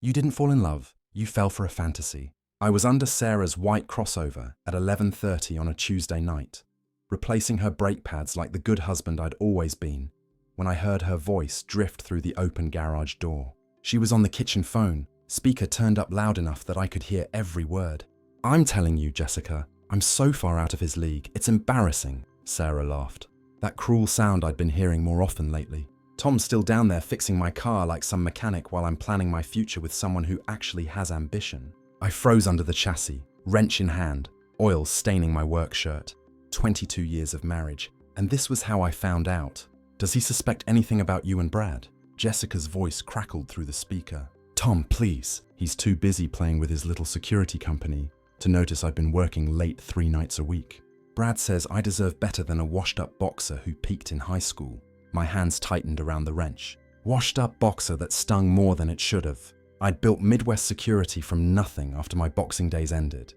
You didn't fall in love, you fell for a fantasy. I was under Sarah's white crossover at 11:30 on a Tuesday night, replacing her brake pads like the good husband I'd always been, when I heard her voice drift through the open garage door. She was on the kitchen phone, speaker turned up loud enough that I could hear every word. "I'm telling you, Jessica, I'm so far out of his league, it's embarrassing," Sarah laughed. That cruel sound I'd been hearing more often lately. Tom's still down there fixing my car like some mechanic while I'm planning my future with someone who actually has ambition. I froze under the chassis, wrench in hand, oil staining my work shirt. 22 years of marriage, and this was how I found out. "Does he suspect anything about you and Brad?" Jessica's voice crackled through the speaker. "Tom, please. He's too busy playing with his little security company to notice I've been working late 3 nights a week. Brad says I deserve better than a washed-up boxer who peaked in high school." My hands tightened around the wrench. Washed-up boxer that stung more than it should have. I'd built Midwest Security from nothing after my boxing days ended.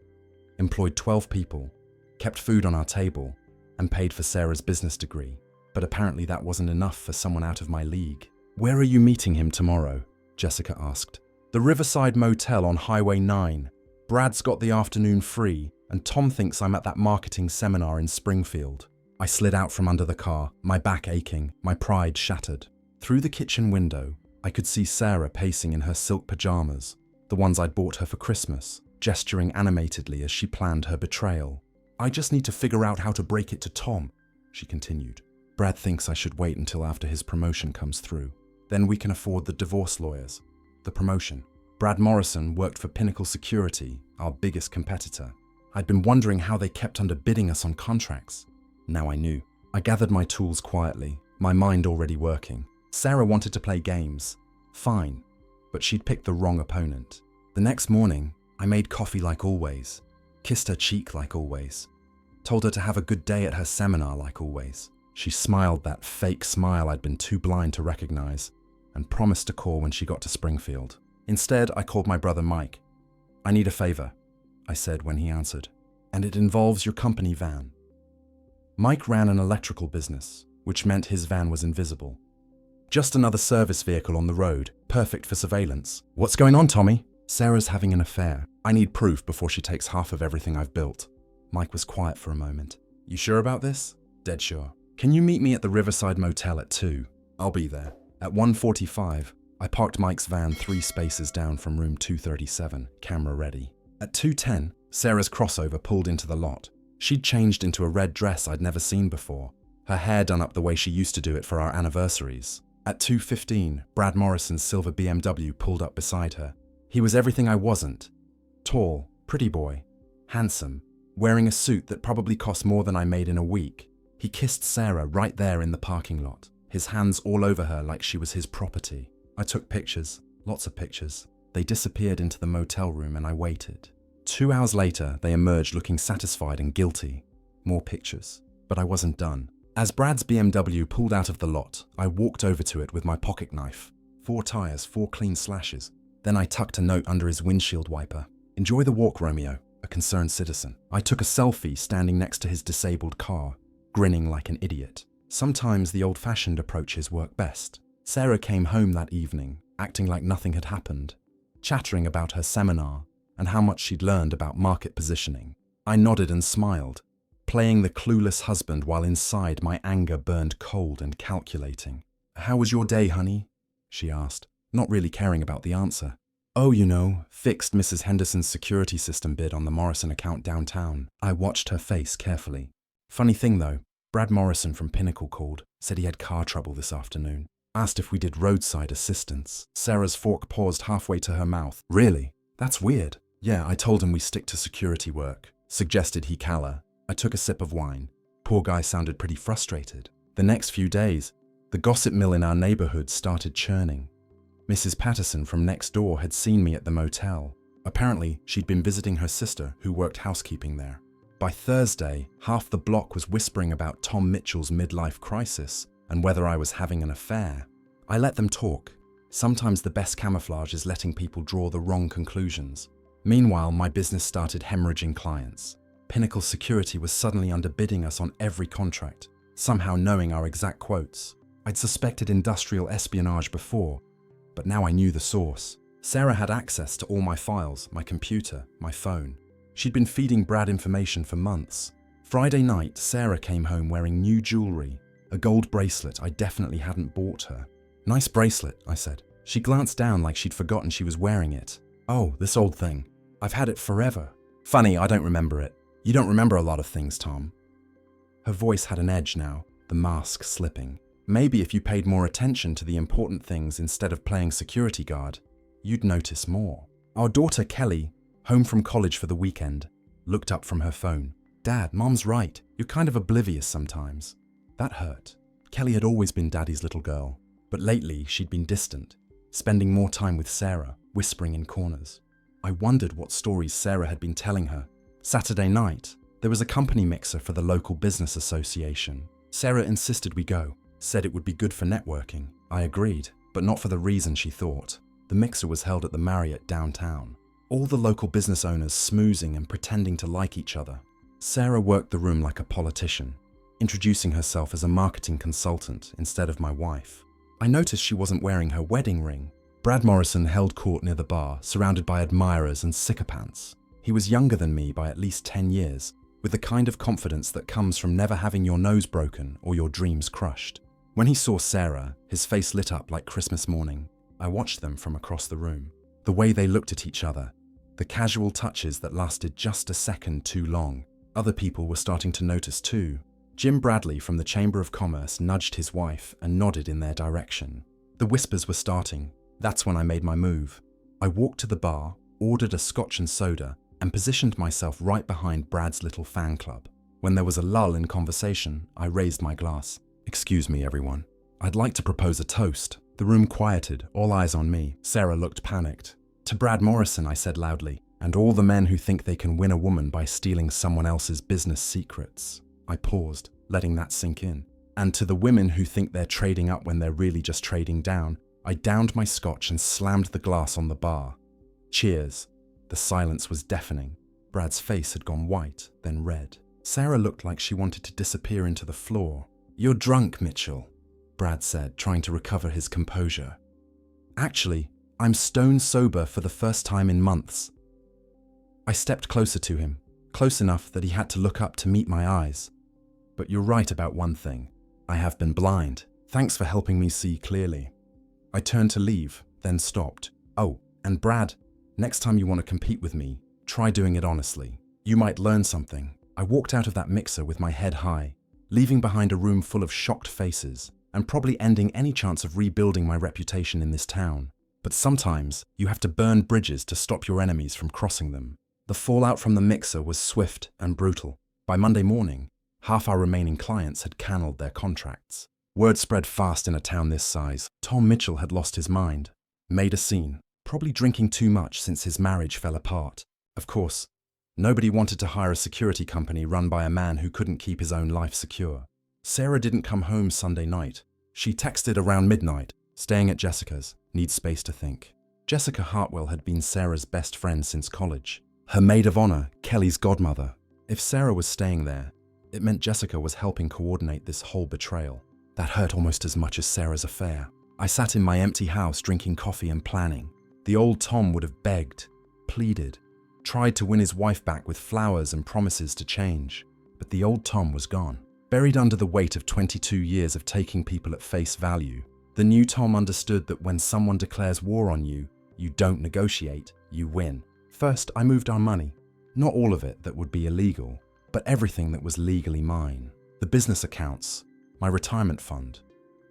Employed 12 people, kept food on our table, and paid for Sarah's business degree. But apparently that wasn't enough for someone out of my league. "Where are you meeting him tomorrow?" Jessica asked. "The Riverside Motel on Highway 9. Brad's got the afternoon free, and Tom thinks I'm at that marketing seminar in Springfield." I slid out from under the car, my back aching, my pride shattered. Through the kitchen window, I could see Sarah pacing in her silk pajamas, the ones I'd bought her for Christmas, gesturing animatedly as she planned her betrayal. "I just need to figure out how to break it to Tom," she continued. "Brad thinks I should wait until after his promotion comes through. Then we can afford the divorce lawyers." The promotion. Brad Morrison worked for Pinnacle Security, our biggest competitor. I'd been wondering how they kept underbidding us on contracts. Now I knew. I gathered my tools quietly, my mind already working. Sarah wanted to play games. Fine. But she'd picked the wrong opponent. The next morning, I made coffee like always, kissed her cheek like always, told her to have a good day at her seminar like always. She smiled that fake smile I'd been too blind to recognize, and promised to call when she got to Springfield. Instead, I called my brother Mike. "I need a favor," I said when he answered, "and it involves your company van." Mike ran an electrical business, which meant his van was invisible. "Just another service vehicle on the road, perfect for surveillance." "What's going on, Tommy?" "Sarah's having an affair. I need proof before she takes half of everything I've built." Mike was quiet for a moment. "You sure about this?" "Dead sure." "Can you meet me at the Riverside Motel at 2? I'll be there." At 1:45, I parked Mike's van 3 spaces down from room 237, camera ready. At 2:10, Sarah's crossover pulled into the lot. She'd changed into a red dress I'd never seen before, her hair done up the way she used to do it for our anniversaries. At 2:15, Brad Morrison's silver BMW pulled up beside her. He was everything I wasn't. Tall, pretty boy, handsome, wearing a suit that probably cost more than I made in a week. He kissed Sarah right there in the parking lot, his hands all over her like she was his property. I took pictures, lots of pictures. They disappeared into the motel room and I waited. 2 hours later, they emerged looking satisfied and guilty. More pictures. But I wasn't done. As Brad's BMW pulled out of the lot, I walked over to it with my pocket knife. 4 tires, 4 clean slashes. Then I tucked a note under his windshield wiper. "Enjoy the walk, Romeo, a concerned citizen." I took a selfie standing next to his disabled car, grinning like an idiot. Sometimes the old-fashioned approaches work best. Sarah came home that evening, acting like nothing had happened, chattering about her seminar and how much she'd learned about market positioning. I nodded and smiled, playing the clueless husband while inside my anger burned cold and calculating. "How was your day, honey?" she asked, not really caring about the answer. "Oh, you know, fixed Mrs. Henderson's security system bid on the Morrison account downtown." I watched her face carefully. "Funny thing though, Brad Morrison from Pinnacle called, said he had car trouble this afternoon. Asked if we did roadside assistance." Sarah's fork paused halfway to her mouth. "Really? That's weird." "Yeah, I told him we stick to security work," suggested he calla. I took a sip of wine. Poor guy sounded pretty frustrated. The next few days, the gossip mill in our neighborhood started churning. Mrs. Patterson from next door had seen me at the motel. Apparently, she'd been visiting her sister, who worked housekeeping there. By Thursday, half the block was whispering about Tom Mitchell's midlife crisis and whether I was having an affair. I let them talk. Sometimes the best camouflage is letting people draw the wrong conclusions. Meanwhile, my business started hemorrhaging clients. Pinnacle Security was suddenly underbidding us on every contract, somehow knowing our exact quotes. I'd suspected industrial espionage before, but now I knew the source. Sarah had access to all my files, my computer, my phone. She'd been feeding Brad information for months. Friday night, Sarah came home wearing new jewelry, a gold bracelet I definitely hadn't bought her. "Nice bracelet," I said. She glanced down like she'd forgotten she was wearing it. "Oh, this old thing. I've had it forever." "Funny, I don't remember it." "You don't remember a lot of things, Tom." Her voice had an edge now, the mask slipping. "Maybe if you paid more attention to the important things instead of playing security guard, you'd notice more." Our daughter Kelly, home from college for the weekend, looked up from her phone. "Dad, Mom's right. You're kind of oblivious sometimes." That hurt. Kelly had always been Daddy's little girl, but lately she'd been distant, spending more time with Sarah, whispering in corners. I wondered what stories Sarah had been telling her. Saturday night, there was a company mixer for the local business association. Sarah insisted we go, said it would be good for networking. I agreed, but not for the reason she thought. The mixer was held at the Marriott downtown. All the local business owners smoozing and pretending to like each other. Sarah worked the room like a politician, introducing herself as a marketing consultant instead of my wife. I noticed she wasn't wearing her wedding ring. Brad Morrison held court near the bar, surrounded by admirers and sycophants. He was younger than me by at least 10 years, with the kind of confidence that comes from never having your nose broken or your dreams crushed. When he saw Sarah, his face lit up like Christmas morning. I watched them from across the room. The way they looked at each other, the casual touches that lasted just a second too long. Other people were starting to notice too. Jim Bradley from the Chamber of Commerce nudged his wife and nodded in their direction. The whispers were starting. That's when I made my move. I walked to the bar, ordered a scotch and soda, and positioned myself right behind Brad's little fan club. When there was a lull in conversation, I raised my glass. "Excuse me, everyone. I'd like to propose a toast." The room quieted, all eyes on me. Sarah looked panicked. "To Brad Morrison," I said loudly, "and all the men who think they can win a woman by stealing someone else's business secrets." I paused, letting that sink in. "And to the women who think they're trading up when they're really just trading down." I downed my scotch and slammed the glass on the bar. Cheers. The silence was deafening. Brad's face had gone white, then red. Sarah looked like she wanted to disappear into the floor. "You're drunk, Mitchell," Brad said, trying to recover his composure. "Actually, I'm stone sober for the first time in months." I stepped closer to him, close enough that he had to look up to meet my eyes. "But you're right about one thing. I have been blind. Thanks for helping me see clearly." I turned to leave, then stopped. "Oh, and Brad, next time you want to compete with me, try doing it honestly. You might learn something." I walked out of that mixer with my head high, leaving behind a room full of shocked faces, and probably ending any chance of rebuilding my reputation in this town. But sometimes, you have to burn bridges to stop your enemies from crossing them. The fallout from the mixer was swift and brutal. By Monday morning, half our remaining clients had cancelled their contracts. Word spread fast in a town this size. Tom Mitchell had lost his mind, made a scene, probably drinking too much since his marriage fell apart. Of course, nobody wanted to hire a security company run by a man who couldn't keep his own life secure. Sarah didn't come home Sunday night. She texted around midnight, "Staying at Jessica's, need space to think." Jessica Hartwell had been Sarah's best friend since college. Her maid of honor, Kelly's godmother. If Sarah was staying there, it meant Jessica was helping coordinate this whole betrayal. That hurt almost as much as Sarah's affair. I sat in my empty house drinking coffee and planning. The old Tom would have begged, pleaded, tried to win his wife back with flowers and promises to change. But the old Tom was gone, buried under the weight of 22 years of taking people at face value. The new Tom understood that when someone declares war on you, you don't negotiate, you win. First, I moved our money. Not all of it that would be illegal, but everything that was legally mine. The business accounts, my retirement fund,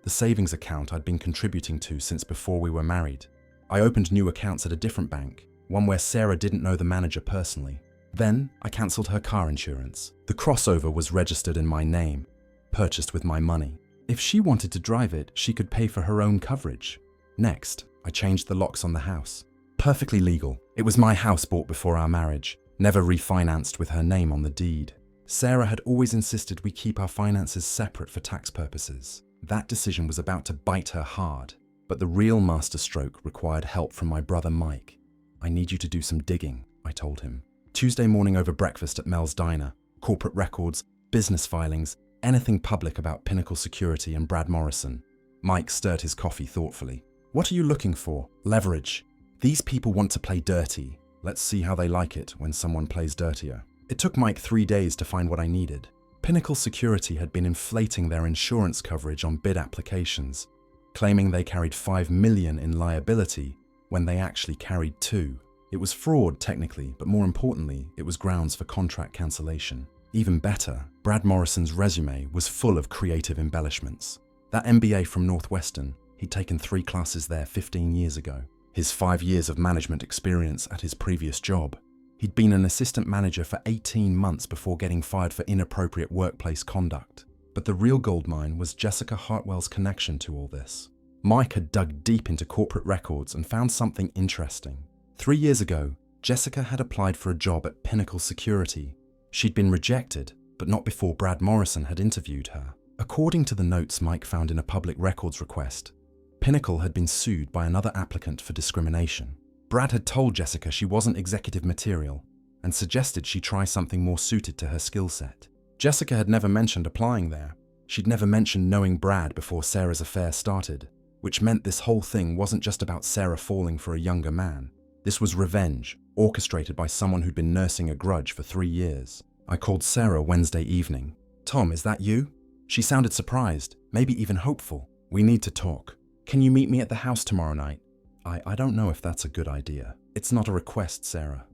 the savings account I'd been contributing to since before we were married. I opened new accounts at a different bank, one where Sarah didn't know the manager personally. Then, I cancelled her car insurance. The crossover was registered in my name, purchased with my money. If she wanted to drive it, she could pay for her own coverage. Next, I changed the locks on the house. Perfectly legal. It was my house bought before our marriage, never refinanced with her name on the deed. Sarah had always insisted we keep our finances separate for tax purposes. That decision was about to bite her hard, but the real masterstroke required help from my brother Mike. "I need you to do some digging," I told him. Tuesday morning over breakfast at Mel's Diner, corporate records, business filings, anything public about Pinnacle Security and Brad Morrison. Mike stirred his coffee thoughtfully. "What are you looking for?" "Leverage. These people want to play dirty. Let's see how they like it when someone plays dirtier. It took Mike 3 days to find what I needed. Pinnacle Security had been inflating their insurance coverage on bid applications, claiming they carried $5 million in liability when they actually carried $2 million. It was fraud technically, but more importantly, it was grounds for contract cancellation. Even better, Brad Morrison's resume was full of creative embellishments. That MBA from Northwestern, he'd taken 3 classes there 15 years ago. His 5 years of management experience at his previous job. He'd been an assistant manager for 18 months before getting fired for inappropriate workplace conduct. But the real goldmine was Jessica Hartwell's connection to all this. Mike had dug deep into corporate records and found something interesting. 3 years ago, Jessica had applied for a job at Pinnacle Security. She'd been rejected, but not before Brad Morrison had interviewed her. According to the notes Mike found in a public records request, Pinnacle had been sued by another applicant for discrimination. Brad had told Jessica she wasn't executive material and suggested she try something more suited to her skill set. Jessica had never mentioned applying there. She'd never mentioned knowing Brad before Sarah's affair started, which meant this whole thing wasn't just about Sarah falling for a younger man. This was revenge, orchestrated by someone who'd been nursing a grudge for 3 years. I called Sarah Wednesday evening. "Tom, is that you?" She sounded surprised, maybe even hopeful. "We need to talk. Can you meet me at the house tomorrow night?" I don't know if that's a good idea. It's not a request, Sarah.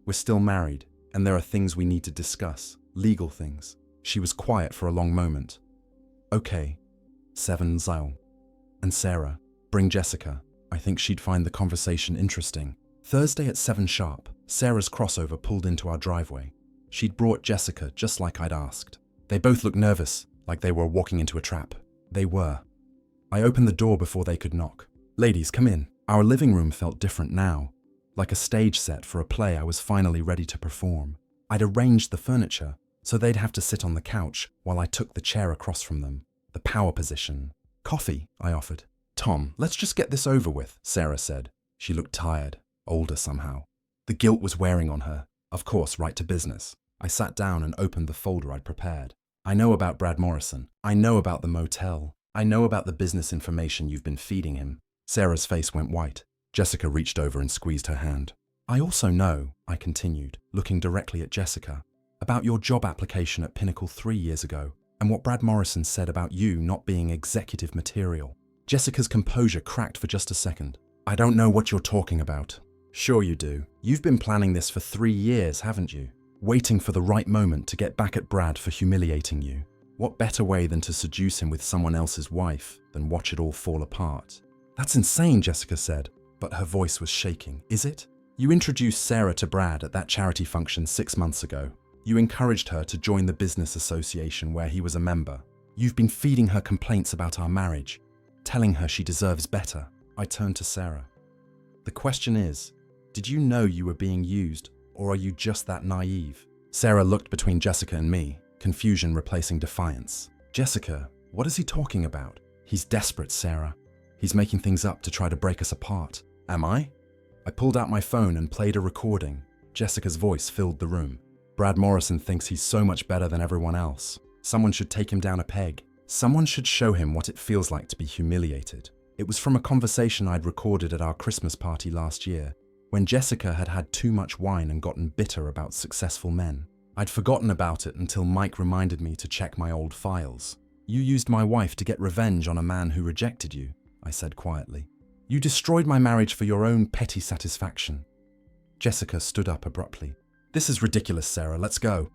We're still married, and there are things we need to discuss, legal things. She was quiet for a long moment. "Okay, 7 Zyle. And Sarah, bring Jessica. I think she'd find the conversation interesting." Thursday at 7 sharp, Sarah's crossover pulled into our driveway. She'd brought Jessica just like I'd asked. They both looked nervous, like they were walking into a trap. They were. I opened the door before they could knock. "Ladies, come in." Our living room felt different now, like a stage set for a play I was finally ready to perform. I'd arranged the furniture, so they'd have to sit on the couch while I took the chair across from them, the power position. "Coffee," I offered. "Tom, let's just get this over with," Sarah said. She looked tired, older somehow. The guilt was wearing on her. Of course, right to business. I sat down and opened the folder I'd prepared. "I know about Brad Morrison. I know about the motel. I know about the business information you've been feeding him." Sarah's face went white. Jessica reached over and squeezed her hand. "I also know," I continued, looking directly at Jessica, "about your job application at Pinnacle 3 years ago, and what Brad Morrison said about you not being executive material." Jessica's composure cracked for just a second. "I don't know what you're talking about." "Sure you do. You've been planning this for 3 years, haven't you? Waiting for the right moment to get back at Brad for humiliating you. What better way than to seduce him with someone else's wife than watch it all fall apart?" "That's insane," Jessica said, but her voice was shaking. "Is it? You introduced Sarah to Brad at that charity function 6 months ago. You encouraged her to join the business association where he was a member. You've been feeding her complaints about our marriage, telling her she deserves better." I turned to Sarah. "The question is, did you know you were being used, or are you just that naive?" Sarah looked between Jessica and me, confusion replacing defiance. "Jessica, what is he talking about?" "He's desperate, Sarah. He's making things up to try to break us apart." "Am I?" I pulled out my phone and played a recording. Jessica's voice filled the room. "Brad Morrison thinks he's so much better than everyone else. Someone should take him down a peg. Someone should show him what it feels like to be humiliated." It was from a conversation I'd recorded at our Christmas party last year, when Jessica had had too much wine and gotten bitter about successful men. I'd forgotten about it until Mike reminded me to check my old files. "You used my wife to get revenge on a man who rejected you," I said quietly. "You destroyed my marriage for your own petty satisfaction." Jessica stood up abruptly. "This is ridiculous, Sarah. Let's go."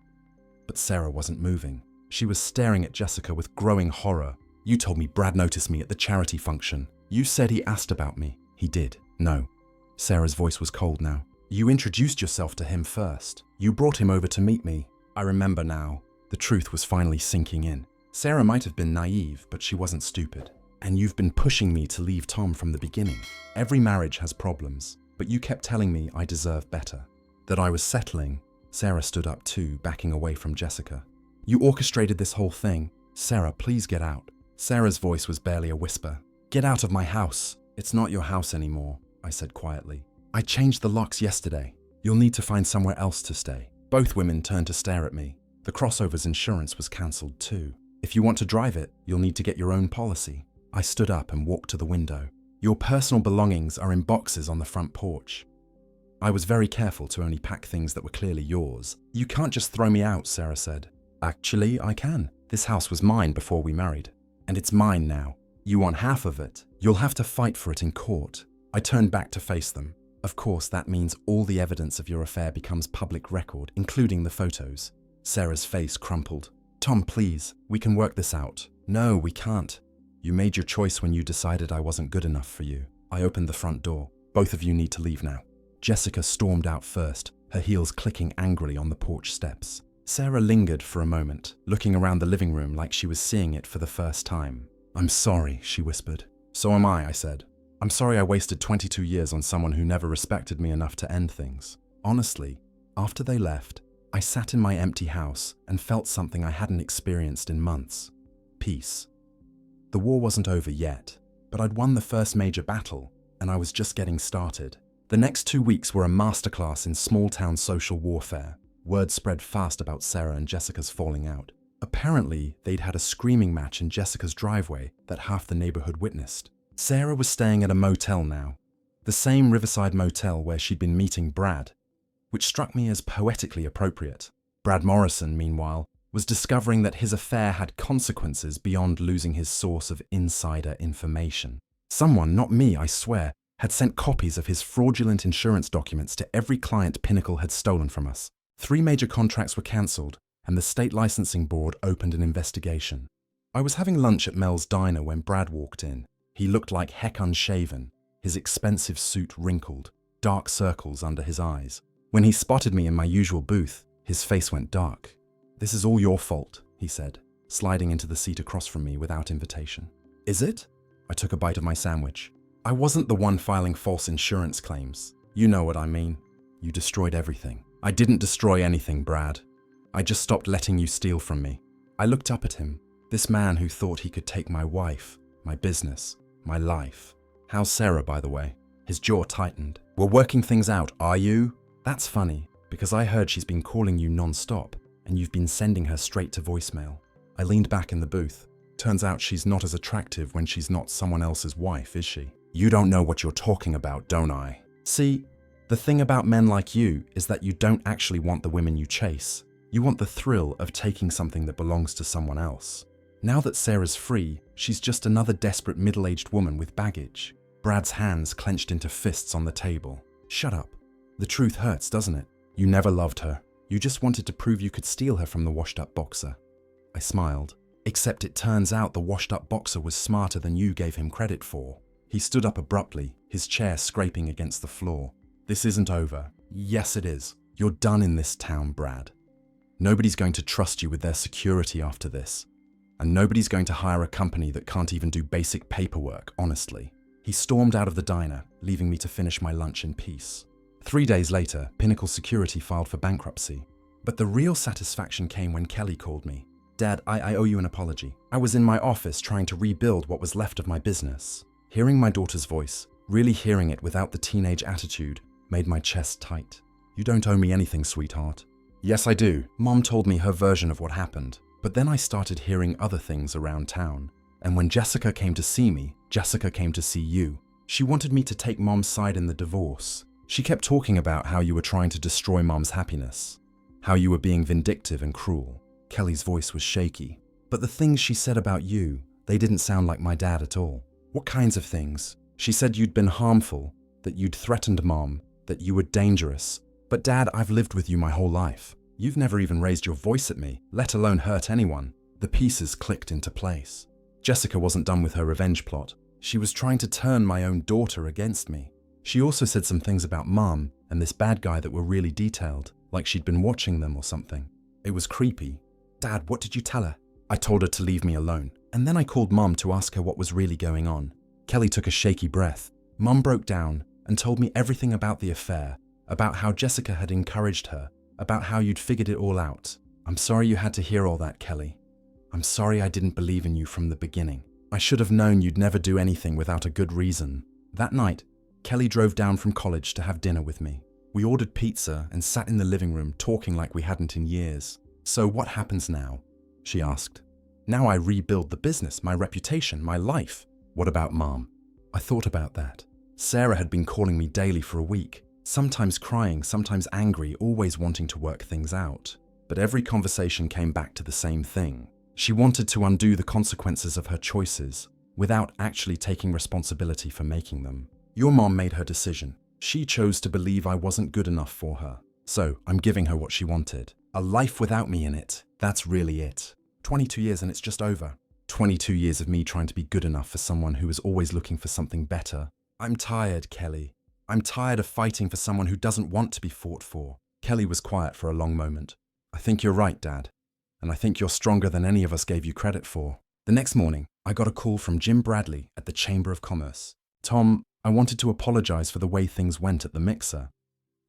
But Sarah wasn't moving. She was staring at Jessica with growing horror. "You told me Brad noticed me at the charity function. You said he asked about me." "He did." "No." Sarah's voice was cold now. "You introduced yourself to him first. You brought him over to meet me." I remember now. The truth was finally sinking in. Sarah might have been naive, but she wasn't stupid. "And you've been pushing me to leave Tom from the beginning. Every marriage has problems, but you kept telling me I deserve better. That I was settling." Sarah stood up too, backing away from Jessica. "You orchestrated this whole thing. Sarah, please get out." Sarah's voice was barely a whisper. "Get out of my house." "It's not your house anymore," I said quietly. "I changed the locks yesterday. You'll need to find somewhere else to stay." Both women turned to stare at me. The crossover's insurance was cancelled too. "If you want to drive it, you'll need to get your own policy." I stood up and walked to the window. Your personal belongings are in boxes on the front porch. I was very careful to only pack things that were clearly yours. You can't just throw me out, Sarah said. Actually, I can. This house was mine before we married, and it's mine now. You want half of it? You'll have to fight for it in court. I turned back to face them. Of course, that means all the evidence of your affair becomes public record, including the photos. Sarah's face crumpled. Tom, please, we can work this out. No, we can't. You made your choice when you decided I wasn't good enough for you. I opened the front door. Both of you need to leave now. Jessica stormed out first, her heels clicking angrily on the porch steps. Sarah lingered for a moment, looking around the living room like she was seeing it for the first time. I'm sorry, she whispered. So am I said. I'm sorry I wasted 22 years on someone who never respected me enough to end things. Honestly, after they left, I sat in my empty house and felt something I hadn't experienced in months. Peace. The war wasn't over yet, but I'd won the first major battle, and I was just getting started. The next 2 weeks were a masterclass in small-town social warfare. Word spread fast about Sarah and Jessica's falling out. Apparently, they'd had a screaming match in Jessica's driveway that half the neighborhood witnessed. Sarah was staying at a motel now, the same riverside motel where she'd been meeting Brad, which struck me as poetically appropriate. Brad Morrison, meanwhile, was discovering that his affair had consequences beyond losing his source of insider information. Someone, not me, I swear, had sent copies of his fraudulent insurance documents to every client Pinnacle had stolen from us. 3 major contracts were cancelled, and the state licensing board opened an investigation. I was having lunch at Mel's diner when Brad walked in. He looked like heck unshaven, his expensive suit wrinkled, dark circles under his eyes. When he spotted me in my usual booth, his face went dark. This is all your fault, he said, sliding into the seat across from me without invitation. Is it? I took a bite of my sandwich. I wasn't the one filing false insurance claims. You know what I mean. You destroyed everything. I didn't destroy anything, Brad. I just stopped letting you steal from me. I looked up at him, this man who thought he could take my wife, my business, my life. How's Sarah, by the way? His jaw tightened. We're working things out, are you? That's funny, because I heard she's been calling you non-stop, and you've been sending her straight to voicemail. I leaned back in the booth. Turns out she's not as attractive when she's not someone else's wife, is she? You don't know what you're talking about, don't I? See, the thing about men like you is that you don't actually want the women you chase. You want the thrill of taking something that belongs to someone else. Now that Sarah's free, she's just another desperate middle-aged woman with baggage. Brad's hands clenched into fists on the table. Shut up. The truth hurts, doesn't it? You never loved her. You just wanted to prove you could steal her from the washed-up boxer. I smiled. Except it turns out the washed-up boxer was smarter than you gave him credit for. He stood up abruptly, his chair scraping against the floor. This isn't over. Yes, it is. You're done in this town, Brad. Nobody's going to trust you with their security after this. And nobody's going to hire a company that can't even do basic paperwork, honestly. He stormed out of the diner, leaving me to finish my lunch in peace. 3 days later, Pinnacle Security filed for bankruptcy. But the real satisfaction came when Kelly called me. Dad, I owe you an apology. I was in my office trying to rebuild what was left of my business. Hearing my daughter's voice, really hearing it without the teenage attitude, made my chest tight. You don't owe me anything, sweetheart. Yes, I do. Mom told me her version of what happened. But then I started hearing other things around town. And when Jessica came to see me, Jessica came to see you. She wanted me to take Mom's side in the divorce. She kept talking about how you were trying to destroy Mom's happiness. How you were being vindictive and cruel. Kelly's voice was shaky. But the things she said about you, they didn't sound like my dad at all. What kinds of things? She said you'd been harmful, that you'd threatened Mom, that you were dangerous. But Dad, I've lived with you my whole life. You've never even raised your voice at me, let alone hurt anyone. The pieces clicked into place. Jessica wasn't done with her revenge plot. She was trying to turn my own daughter against me. She also said some things about Mom and this bad guy that were really detailed, like she'd been watching them or something. It was creepy. Dad, what did you tell her? I told her to leave me alone. And then I called Mom to ask her what was really going on. Kelly took a shaky breath. Mom broke down and told me everything about the affair, about how Jessica had encouraged her, about how you'd figured it all out. I'm sorry you had to hear all that, Kelly. I'm sorry I didn't believe in you from the beginning. I should have known you'd never do anything without a good reason. That night, Kelly drove down from college to have dinner with me. We ordered pizza and sat in the living room talking like we hadn't in years. So what happens now? She asked. Now I rebuild the business, my reputation, my life. What about Mom? I thought about that. Sarah had been calling me daily for a week, sometimes crying, sometimes angry, always wanting to work things out. But every conversation came back to the same thing. She wanted to undo the consequences of her choices without actually taking responsibility for making them. Your mom made her decision. She chose to believe I wasn't good enough for her. So I'm giving her what she wanted. A life without me in it. That's really it. 22 years and it's just over. 22 years of me trying to be good enough for someone who is always looking for something better. I'm tired, Kelly. I'm tired of fighting for someone who doesn't want to be fought for. Kelly was quiet for a long moment. I think you're right, Dad. And I think you're stronger than any of us gave you credit for. The next morning, I got a call from Jim Bradley at the Chamber of Commerce. Tom, I wanted to apologize for the way things went at the mixer.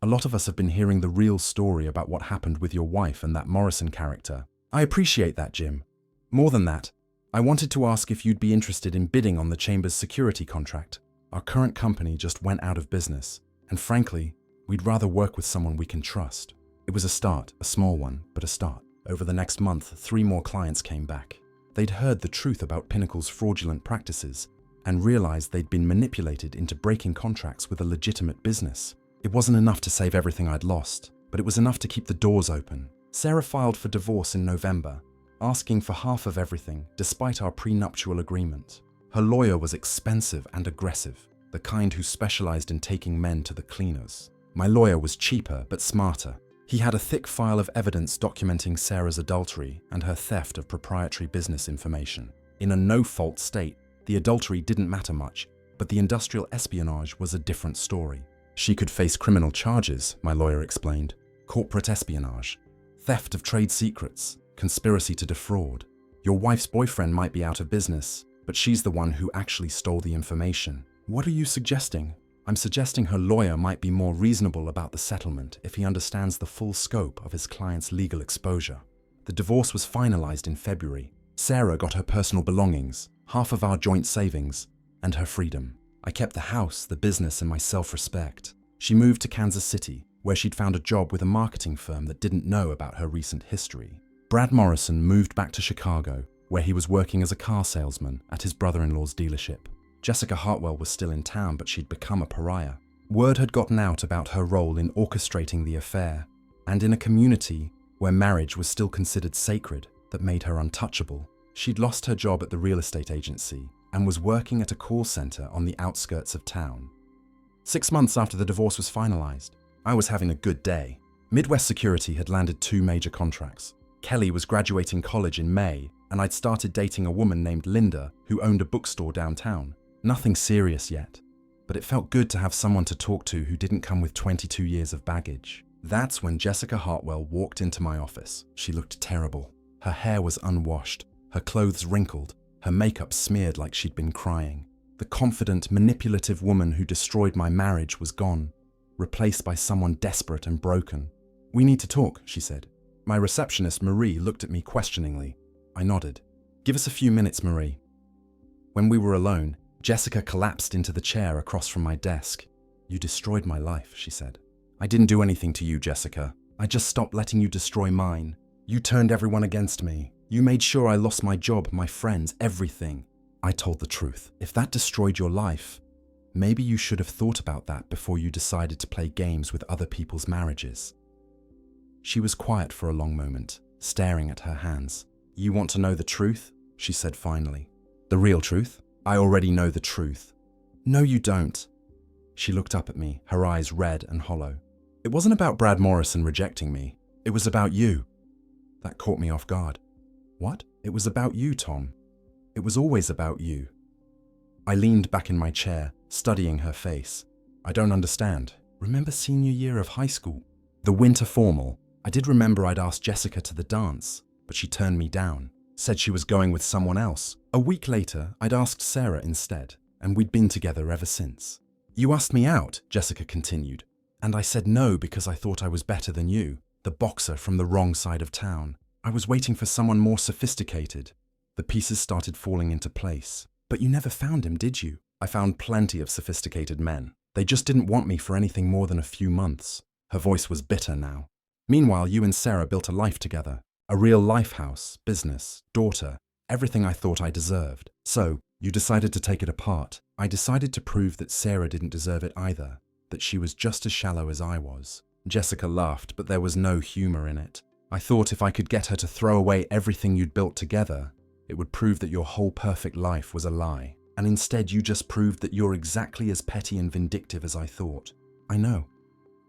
A lot of us have been hearing the real story about what happened with your wife and that Morrison character. I appreciate that, Jim. More than that, I wanted to ask if you'd be interested in bidding on the Chamber's security contract. Our current company just went out of business, and frankly, we'd rather work with someone we can trust. It was a start, a small one, but a start. Over the next month, 3 more clients came back. They'd heard the truth about Pinnacle's fraudulent practices and realized they'd been manipulated into breaking contracts with a legitimate business. It wasn't enough to save everything I'd lost, but it was enough to keep the doors open. Sarah filed for divorce in November, asking for half of everything despite our prenuptial agreement. Her lawyer was expensive and aggressive, the kind who specialized in taking men to the cleaners. My lawyer was cheaper but smarter. He had a thick file of evidence documenting Sarah's adultery and her theft of proprietary business information. In a no-fault state, the adultery didn't matter much, but the industrial espionage was a different story. She could face criminal charges, my lawyer explained. Corporate espionage, theft of trade secrets, conspiracy to defraud. Your wife's boyfriend might be out of business, but she's the one who actually stole the information. What are you suggesting? I'm suggesting her lawyer might be more reasonable about the settlement if he understands the full scope of his client's legal exposure. The divorce was finalized in February. Sarah got her personal belongings, half of our joint savings, and her freedom. I kept the house, the business, and my self-respect. She moved to Kansas City, where she'd found a job with a marketing firm that didn't know about her recent history. Brad Morrison moved back to Chicago, where he was working as a car salesman at his brother-in-law's dealership. Jessica Hartwell was still in town, but she'd become a pariah. Word had gotten out about her role in orchestrating the affair, and in a community where marriage was still considered sacred, that made her untouchable. She'd lost her job at the real estate agency and was working at a call center on the outskirts of town. 6 months after the divorce was finalized, I was having a good day. Midwest Security had landed 2 major contracts. Kelly was graduating college in May, and I'd started dating a woman named Linda who owned a bookstore downtown. Nothing serious yet, but it felt good to have someone to talk to who didn't come with 22 years of baggage. That's when Jessica Hartwell walked into my office. She looked terrible. Her hair was unwashed, her clothes wrinkled, her makeup smeared like she'd been crying. The confident, manipulative woman who destroyed my marriage was gone, replaced by someone desperate and broken. "We need to talk," she said. My receptionist, Marie, looked at me questioningly. I nodded. "Give us a few minutes, Marie." When we were alone, Jessica collapsed into the chair across from my desk. "You destroyed my life," she said. "I didn't do anything to you, Jessica. I just stopped letting you destroy mine. You turned everyone against me. You made sure I lost my job, my friends, everything." I told the truth. "If that destroyed your life, maybe you should have thought about that before you decided to play games with other people's marriages." She was quiet for a long moment, staring at her hands. "You want to know the truth?" she said finally. "The real truth? I already know the truth." "No, you don't." She looked up at me, her eyes red and hollow. "It wasn't about Brad Morrison rejecting me. It was about you." That caught me off guard. "What?" "It was about you, Tom. It was always about you." I leaned back in my chair, studying her face. "I don't understand." "Remember senior year of high school? The winter formal. I did remember I'd asked Jessica to the dance, but she turned me down. Said she was going with someone else. A week later, I'd asked Sarah instead, and we'd been together ever since. You asked me out, Jessica continued, and I said no because I thought I was better than you, the boxer from the wrong side of town. I was waiting for someone more sophisticated. The pieces started falling into place. But you never found him, did you? I found plenty of sophisticated men. They just didn't want me for anything more than a few months. Her voice was bitter now. Meanwhile, you and Sarah built a life together. A real life house, business, daughter, everything I thought I deserved. So, you decided to take it apart. I decided to prove that Sarah didn't deserve it either, that she was just as shallow as I was. Jessica laughed, but there was no humor in it. I thought if I could get her to throw away everything you'd built together, it would prove that your whole perfect life was a lie. And instead you just proved that you're exactly as petty and vindictive as I thought. I know.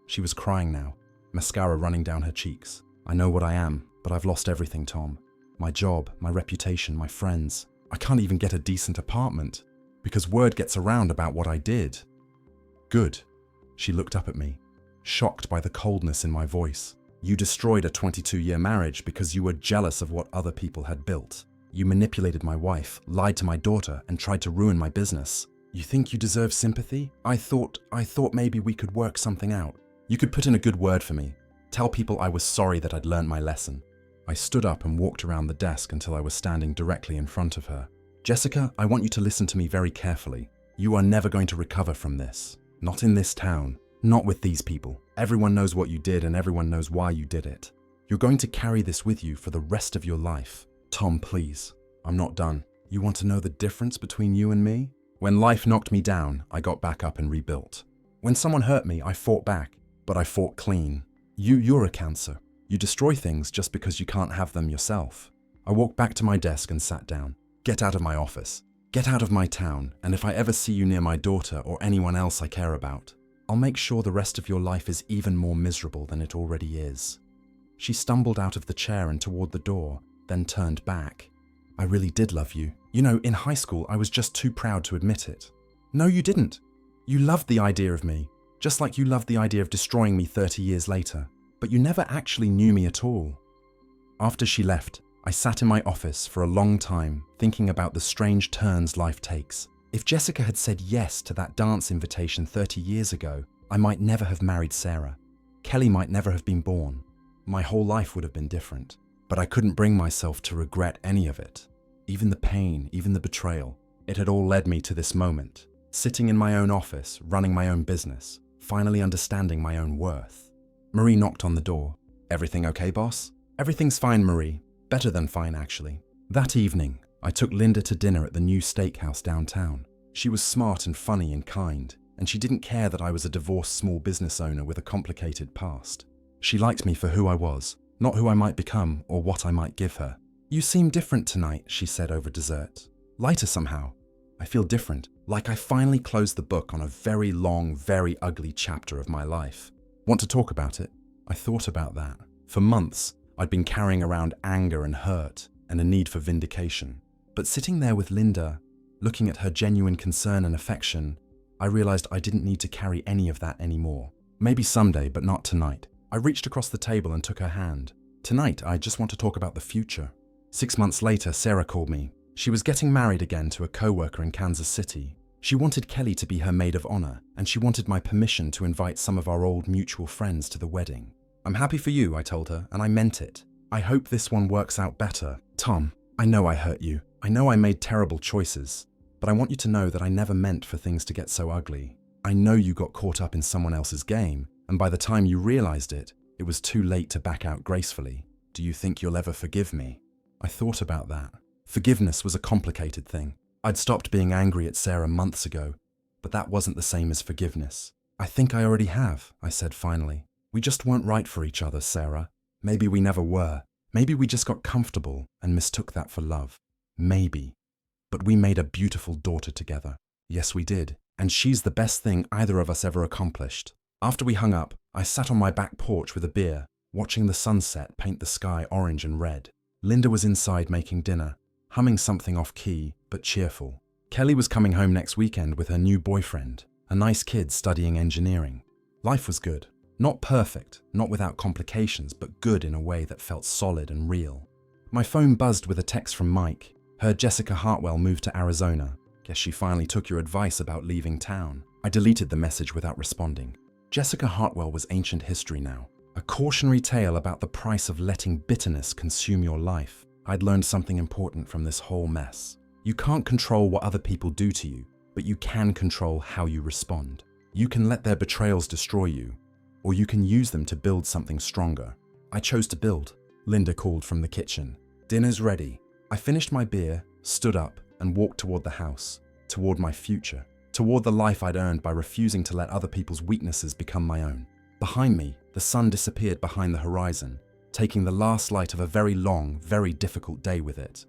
She was crying now, mascara running down her cheeks. I know what I am, but I've lost everything, Tom. My job, my reputation, my friends. I can't even get a decent apartment, because word gets around about what I did. Good. She looked up at me, shocked by the coldness in my voice. You destroyed a 22-year marriage because you were jealous of what other people had built. You manipulated my wife, lied to my daughter, and tried to ruin my business. You think you deserve sympathy? I thought maybe we could work something out. You could put in a good word for me. Tell people I was sorry that I'd learned my lesson. I stood up and walked around the desk until I was standing directly in front of her. Jessica, I want you to listen to me very carefully. You are never going to recover from this. Not in this town. Not with these people. Everyone knows what you did and everyone knows why you did it. You're going to carry this with you for the rest of your life. Tom, please. I'm not done. You want to know the difference between you and me? When life knocked me down, I got back up and rebuilt. When someone hurt me, I fought back, but I fought clean. You're a cancer. You destroy things just because you can't have them yourself. I walked back to my desk and sat down. Get out of my office. Get out of my town, and if I ever see you near my daughter or anyone else I care about, I'll make sure the rest of your life is even more miserable than it already is. She stumbled out of the chair and toward the door, then turned back. I really did love you. You know, in high school, I was just too proud to admit it. No, you didn't. You loved the idea of me, just like you loved the idea of destroying me 30 years later. But you never actually knew me at all. After she left, I sat in my office for a long time, thinking about the strange turns life takes. If Jessica had said yes to that dance invitation 30 years ago, I might never have married Sarah. Kelly might never have been born. My whole life would have been different. But I couldn't bring myself to regret any of it. Even the pain, even the betrayal. It had all led me to this moment. Sitting in my own office, running my own business, finally understanding my own worth. Marie knocked on the door. Everything okay, boss? Everything's fine, Marie. Better than fine, actually. That evening, I took Linda to dinner at the new steakhouse downtown. She was smart and funny and kind, and she didn't care that I was a divorced small business owner with a complicated past. She liked me for who I was, not who I might become or what I might give her. You seem different tonight, she said over dessert. Lighter somehow. I feel different, like I finally closed the book on a very long, very ugly chapter of my life. Want to talk about it? I thought about that. For months, I'd been carrying around anger and hurt and a need for vindication. But sitting there with Linda, looking at her genuine concern and affection, I realized I didn't need to carry any of that anymore. Maybe someday, but not tonight. I reached across the table and took her hand. Tonight, I just want to talk about the future. 6 months later, Sarah called me. She was getting married again to a coworker in Kansas City. She wanted Kelly to be her maid of honor, and she wanted my permission to invite some of our old mutual friends to the wedding. I'm happy for you, I told her, and I meant it. I hope this one works out better. Tom, I know I hurt you. I know I made terrible choices, but I want you to know that I never meant for things to get so ugly. I know you got caught up in someone else's game, and by the time you realized it, it was too late to back out gracefully. Do you think you'll ever forgive me? I thought about that. Forgiveness was a complicated thing. I'd stopped being angry at Sarah months ago, but that wasn't the same as forgiveness. I think I already have, I said finally. We just weren't right for each other, Sarah. Maybe we never were. Maybe we just got comfortable and mistook that for love. Maybe. But we made a beautiful daughter together. Yes, we did. And she's the best thing either of us ever accomplished. After we hung up, I sat on my back porch with a beer, watching the sunset paint the sky orange and red. Linda was inside making dinner, humming something off-key, but cheerful. Kelly was coming home next weekend with her new boyfriend, a nice kid studying engineering. Life was good. Not perfect, not without complications, but good in a way that felt solid and real. My phone buzzed with a text from Mike. Heard Jessica Hartwell moved to Arizona. Guess she finally took your advice about leaving town. I deleted the message without responding. Jessica Hartwell was ancient history now. A cautionary tale about the price of letting bitterness consume your life. I'd learned something important from this whole mess. You can't control what other people do to you, but you can control how you respond. You can let their betrayals destroy you, or you can use them to build something stronger. I chose to build. Linda called from the kitchen. Dinner's ready. I finished my beer, stood up, and walked toward the house, toward my future, toward the life I'd earned by refusing to let other people's weaknesses become my own. Behind me, the sun disappeared behind the horizon, taking the last light of a very long, very difficult day with it.